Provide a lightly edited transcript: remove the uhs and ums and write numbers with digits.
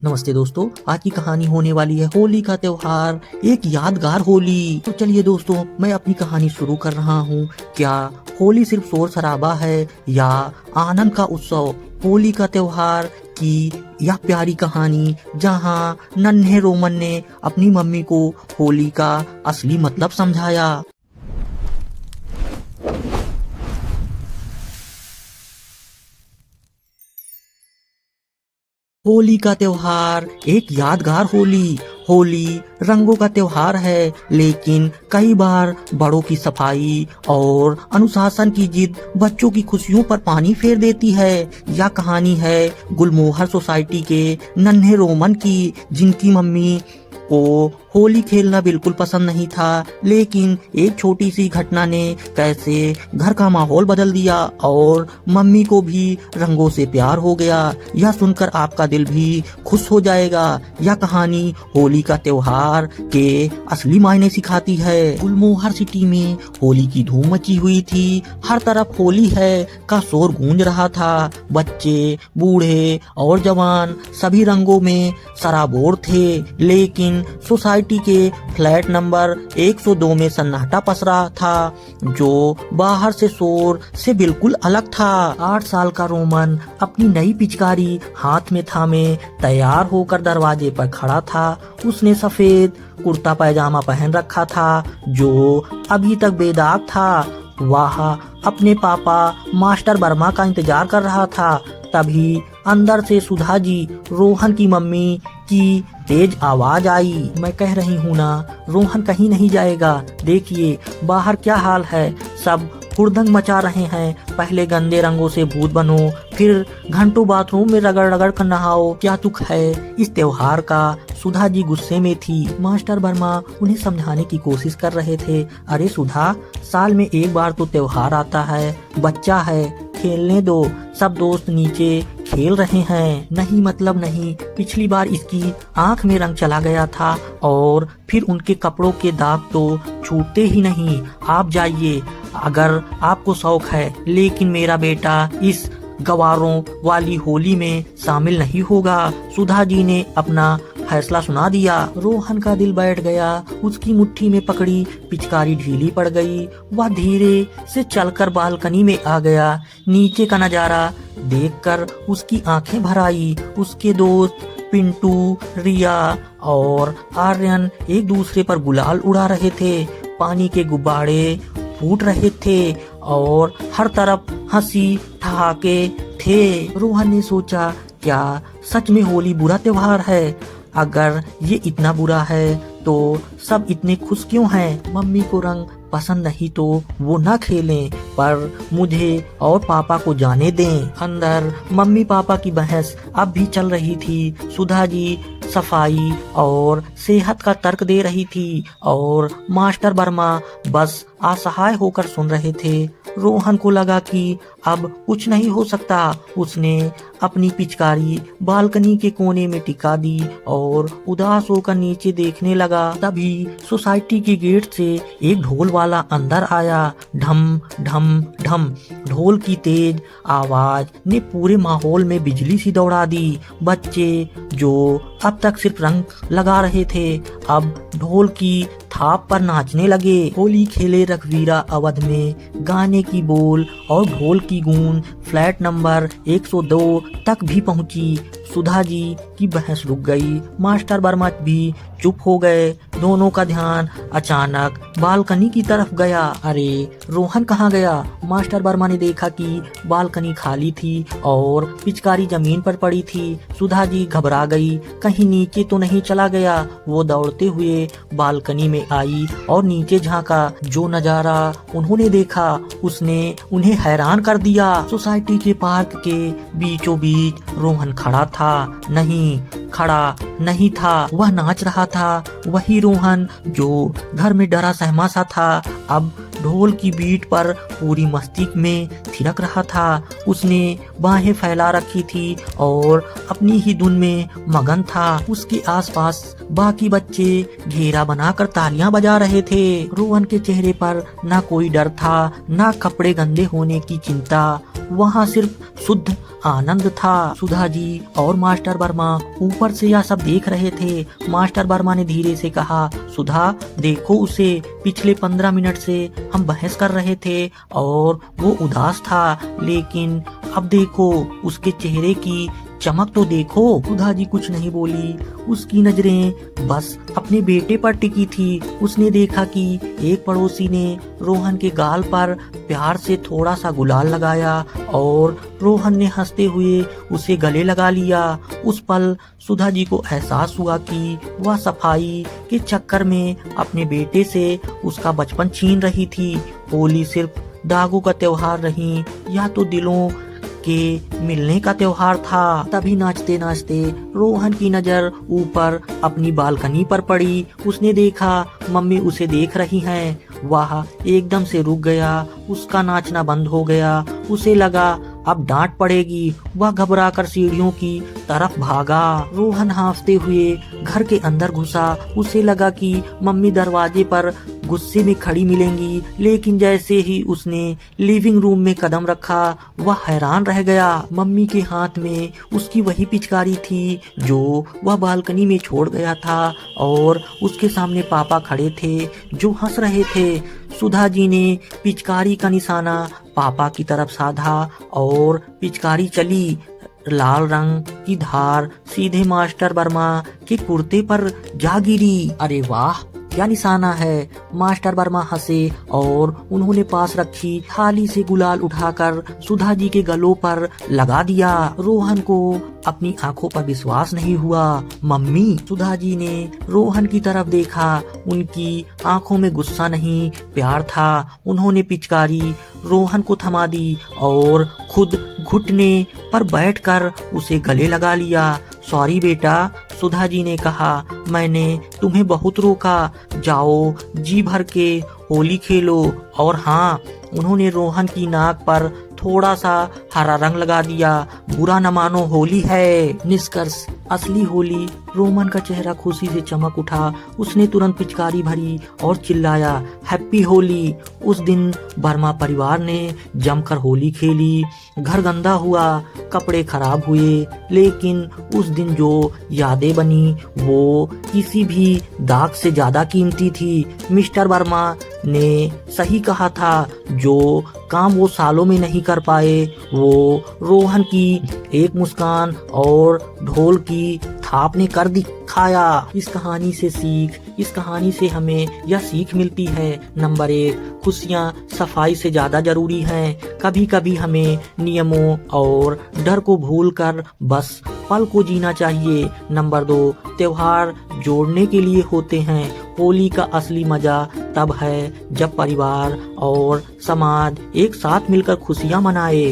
नमस्ते दोस्तों, आज की कहानी होने वाली है होली का त्योहार, एक यादगार होली। तो चलिए दोस्तों, मैं अपनी कहानी शुरू कर रहा हूँ। क्या होली सिर्फ शोर शराबा है या आनंद का उत्सव? होली का त्योहार की यह प्यारी कहानी जहाँ नन्हे रोमन ने अपनी मम्मी को होली का असली मतलब समझाया। होली का त्योहार, एक यादगार होली। होली रंगों का त्योहार है, लेकिन कई बार बड़ों की सफाई और अनुशासन की जिद बच्चों की खुशियों पर पानी फेर देती है। यह कहानी है गुलमोहर सोसाइटी के नन्हे रोमन की, जिनकी मम्मी को होली खेलना बिल्कुल पसंद नहीं था, लेकिन एक छोटी सी घटना ने कैसे घर का माहौल बदल दिया और मम्मी को भी रंगों से प्यार हो गया। यह सुनकर आपका दिल भी खुश हो जाएगा। यह कहानी होली का त्योहार के असली मायने सिखाती है। गुलमोहर सिटी में होली की धूम मची हुई थी। हर तरफ होली है का शोर गूंज रहा था। बच्चे, बूढ़े और जवान सभी रंगों में सराबोर थे, लेकिन सोसाइटी के फ्लैट नंबर 102 में सन्नाटा पसरा था, जो बाहर से शोर से बिल्कुल अलग था। 8 साल का रोमन अपनी नई पिचकारी हाथ में थामे तैयार होकर दरवाजे पर खड़ा था। उसने सफेद कुर्ता पैजामा पहन रखा था, जो अभी तक बेदाग था। वह अपने पापा मास्टर वर्मा का इंतजार कर रहा था। तभी अंदर से सुधा जी, रोहन की मम्मी की तेज आवाज आई। मैं कह रही हूँ ना, रोहन कहीं नहीं जाएगा। देखिए बाहर क्या हाल है, सब हुड़दंग मचा रहे हैं। पहले गंदे रंगों से भूत बनो, फिर घंटों बाथरूम में रगड़ रगड़ कर नहाओ। क्या तुक है इस त्योहार का? सुधा जी गुस्से में थी। मास्टर वर्मा उन्हें समझाने की कोशिश कर रहे थे। अरे सुधा, साल में एक बार तो त्योहार आता है, बच्चा है, खेलने दो। सब दोस्त नीचे खेल रहे हैं। नहीं मतलब नहीं, पिछली बार इसकी आंख में रंग चला गया था और फिर उनके कपड़ों के दाग तो छूटते ही नहीं। आप जाइए अगर आपको शौक है, लेकिन मेरा बेटा इस गवारों वाली होली में शामिल नहीं होगा। सुधा जी ने अपना फैसला सुना दिया। रोहन का दिल बैठ गया। उसकी मुट्ठी में पकड़ी पिचकारी ढीली पड़ गई। वह धीरे से चलकर बालकनी में आ गया। नीचे का नजारा देखकर उसकी आंखें भर आई। उसके दोस्त पिंटू, रिया और आर्यन एक दूसरे पर गुलाल उड़ा रहे थे। पानी के गुब्बारे फूट रहे थे और हर तरफ हंसी ठहाके थे। रोहन ने सोचा, क्या सच में होली बुरा त्योहार है? अगर ये इतना बुरा है तो सब इतने खुश क्यों हैं? मम्मी को रंग पसंद नहीं तो वो ना खेलें, पर मुझे और पापा को जाने दें। अंदर मम्मी पापा की बहस अब भी चल रही थी। सुधा जी सफाई और सेहत का तर्क दे रही थी और मास्टर वर्मा बस असहाय होकर सुन रहे थे। रोहन को लगा कि अब कुछ नहीं हो सकता। उसने अपनी पिचकारी बालकनी के कोने में टिका दी और उदास होकर नीचे देखने लगा। तभी सोसाइटी के गेट से एक ढोल वाला अंदर आया। ढम ढम ढम। ढोल की तेज आवाज ने पूरे माहौल में बिजली सी दौड़ा दी। बच्चे जो अब तक सिर्फ रंग लगा रहे थे, अब ढोल की थाप पर नाचने लगे। होली खेले रघुवीरा अवध में गाने की बोल और ढोल की गूंज फ्लैट नंबर 102 तक भी पहुंची। सुधा जी की बहस रुक गई। मास्टर वर्मा भी चुप हो गए। दोनों का ध्यान अचानक बालकनी की तरफ गया। अरे रोहन कहाँ गया? मास्टर वर्मा ने देखा कि बालकनी खाली थी और पिचकारी जमीन पर पड़ी थी। सुधा जी घबरा गई, कहीं नीचे तो नहीं चला गया। वो दौड़ते हुए बालकनी में आई और नीचे झांका। जो नजारा उन्होंने देखा उसने उन्हें हैरान कर दिया। सोसाइटी के पार्क के बीचों बीच रोहन खड़ा था। नहीं, खड़ा नहीं था, वह नाच रहा था। वही रोहन जो घर में डरा सहमा सा था, अब ढोल की बीट पर पूरी मस्ती में थिरक रहा था। उसने बाहें फैला रखी थी और अपनी ही धुन में मगन था। उसके आसपास बाकी बच्चे घेरा बनाकर तालियां बजा रहे थे। रोहन के चेहरे पर ना कोई डर था, ना कपड़े गंदे होने की चिंता। वहाँ सिर्फ शुद्ध आनंद था। सुधा जी और मास्टर वर्मा ऊपर से यह सब देख रहे थे। मास्टर वर्मा ने धीरे से कहा, सुधा देखो उसे, पिछले 15 मिनट से हम बहस कर रहे थे और वो उदास था, लेकिन अब देखो उसके चेहरे की चमक तो देखो। सुधा जी कुछ नहीं बोली, उसकी नजरें बस अपने बेटे पर टिकी थी। उसने देखा कि एक पड़ोसी ने रोहन के गाल पर प्यार से थोड़ा सा गुलाल लगाया और रोहन ने हंसते हुए उसे गले लगा लिया। उस पल सुधा जी को एहसास हुआ कि वह सफाई के चक्कर में अपने बेटे से उसका बचपन छीन रही थी। होली सिर्फ दागों का त्योहार नहीं, यह तो दिलों के मिलने का त्योहार था। तभी नाचते नाचते रोहन की नजर ऊपर अपनी बालकनी पर पड़ी। उसने देखा मम्मी उसे देख रही हैं। वह एकदम से रुक गया, उसका नाचना बंद हो गया। उसे लगा अब डांट पड़ेगी। वह घबराकर सीढ़ियों की तरफ भागा। रोहन हांफते हुए घर के अंदर घुसा। उसे लगा कि मम्मी दरवाजे पर गुस्से में खड़ी मिलेंगी, लेकिन जैसे ही उसने लिविंग रूम में कदम रखा वह हैरान रह गया। मम्मी के हाथ में उसकी वही पिचकारी थी जो वह बालकनी में छोड़ गया था और उसके सामने पापा खड़े थे जो हंस रहे थे। सुधा जी ने पिचकारी का निशाना पापा की तरफ साधा और पिचकारी चली। लाल रंग की धार सीधे मास्टर वर्मा के कुर्ते पर जा गिरी। अरे वाह, क्या निशाना है। मास्टर वर्मा हंसे और उन्होंने पास रखी थाली से गुलाल उठाकर सुधा जी के गलों पर लगा दिया। रोहन को अपनी आंखों पर विश्वास नहीं हुआ। मम्मी, सुधा जी ने रोहन की तरफ देखा। उनकी आंखों में गुस्सा नहीं, प्यार था। उन्होंने पिचकारी रोहन को थमा दी और खुद घुटने पर बैठकर उसे गले लगा लिया। सॉरी बेटा, सुधा जी ने कहा, मैंने तुम्हें बहुत रोका। जाओ जी भर के होली खेलो। और हाँ, उन्होंने रोहन की नाक पर थोड़ा सा हरा रंग लगा दिया। बुरा न मानो, होली है। निष्कर्ष, असली होली। रोमन का चेहरा खुशी से चमक उठा। उसने तुरंत पिचकारी भरी और चिल्लाया, हैप्पी होली। उस दिन वर्मा परिवार ने जमकर होली खेली। घर गंदा हुआ, कपड़े खराब हुए, लेकिन उस दिन जो यादें बनी वो किसी भी दाग से ज्यादा कीमती थी। मिस्टर वर्मा ने सही कहा था, जो काम वो सालों में नहीं कर पाए वो रोहन की एक मुस्कान और ढोल की थाप ने कर दिखाया। इस कहानी से इस कहानी से हमें यह सीख मिलती है। नंबर 1, खुशियाँ सफाई से ज्यादा जरूरी हैं। कभी कभी हमें नियमों और डर को भूलकर बस पल को जीना चाहिए। नंबर 2, त्योहार जोड़ने के लिए होते हैं। होली का असली मजा तब है जब परिवार और समाज एक साथ मिलकर खुशियाँ मनाए।